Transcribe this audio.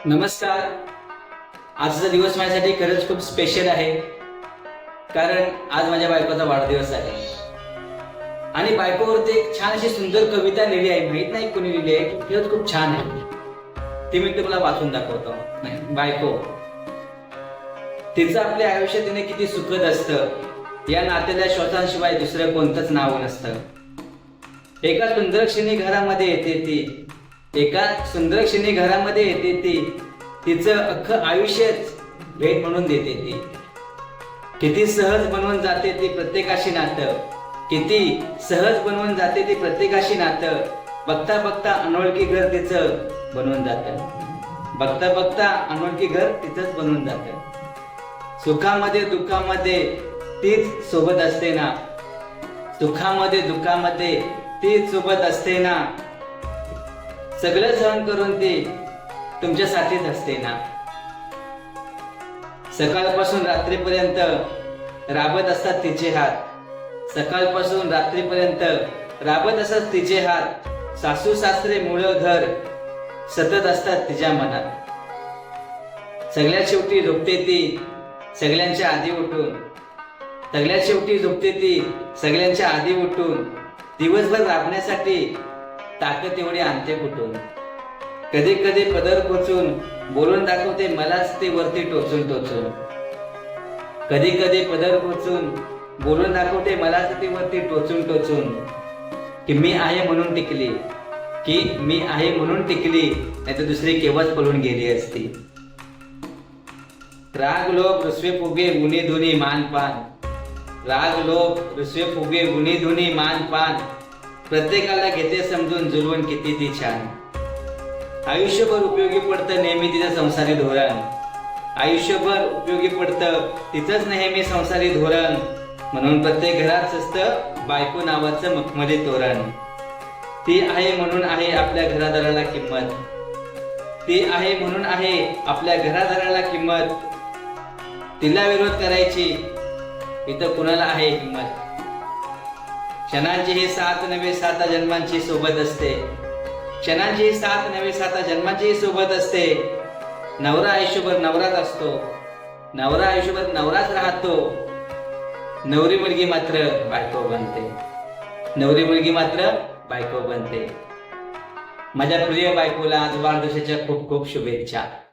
नमस्कार. आजचा दिवस माझ्यासाठी खरंच खूप स्पेशल आहे, कारण आज माझ्या बायकोचा वाढदिवस आहे आणि बायकोवरती एक छान अशी सुंदर कविता लिहिली आहे. माहित नाही कोणी लिहिली आहे, खरंच खूप छान आहे. ती मी तुम्हाला वाचून दाखवतो. बायको, तिचं आपल्या आयुष्यात तिने किती सुखद असतं, या नात्याला श्वासांशिवाय दुसरं कोणतंच नाव नसतं. एका सुंदर क्षणी घरामध्ये येते ती, एका सुंदर क्षणी घरामध्ये येते ती, तिचं अख्खं आयुष्यच भेट म्हणून देते ती. किती सहज बनवून जाते ती प्रत्येकाशी नातं, किती सहज बनवून जाते ती प्रत्येकाशी नातं. बघता बघता अनोळखी घर तिचं बनवून जातं, बघता बघता अनोळखी घर तिचंच बनवून जातं. सुखामध्ये दुःखामध्ये तीच सोबत असते ना, सुखामध्ये दुःखामध्ये तीच सोबत असते ना. सगळं सहन करून ती तुमच्यासाठीच असते ना. सकाळपासून रात्रीपर्यंत राबत असतात तिचे हात, सकाळपासून रात्रीपर्यंत राबत असतात तिचे हात. सासू सासरे मुलं घर सतत असतात तिच्या मनात. सगळ्यात शेवटी झोपते ती सगळ्यांच्या आधी उठून, सगळ्यात शेवटी झोपते ती सगळ्यांच्या आधी उठून. दिवसभर राबण्यासाठी ताकद एवढी आणते कुठून. कधी कधी पदर खोचून बोलून दाखवते मलाच ते वरती टोचून टोचून. कधी कधी पदर खोचून बोलून दाखवते मलाच ते वरती टोचून टोचून. की मी आहे म्हणून टिकली, की मी आहे म्हणून टिकली, नाही तर दुसरी केव्हाच पळून गेली असती. राग लोभ रुसवे फुगे गुणी धुनी मान पान, राग लोभ रुसवे फुगे गुणी धुनी मान पान. प्रत्येकाला घेते समजून जुलवून किती ती छान. आयुष्यभर उपयोगी पडतं नेहमी तिचं संसारी धोरण, आयुष्यभर उपयोगी पडतं तिचंच नेहमी संसारी धोरण. म्हणून प्रत्येक घरात असतं बायको नावाचं मखमली तोरण. ती आहे म्हणून आहे आपल्या घरादाराला किंमत, ती आहे म्हणून आहे आपल्या घरादाराला किंमत. तिला विरोध करायची इथं कुणाला आहे हिंमत. क्षणांची ही साथ नव्हे साता जन्मांची सोबत असते, क्षणांची ही साथ नव्हे साता जन्मांची सोबत असते. नवरा आयुष्यभर नवराच असतो, नवरा आयुष्यभर नवराच राहतो. नवरी मुलगी मात्र बायको बनते, नवरी मुलगी मात्र बायको बनते. माझ्या प्रिय बायकोला आज वाढदिवसाच्या खूप खूप शुभेच्छा.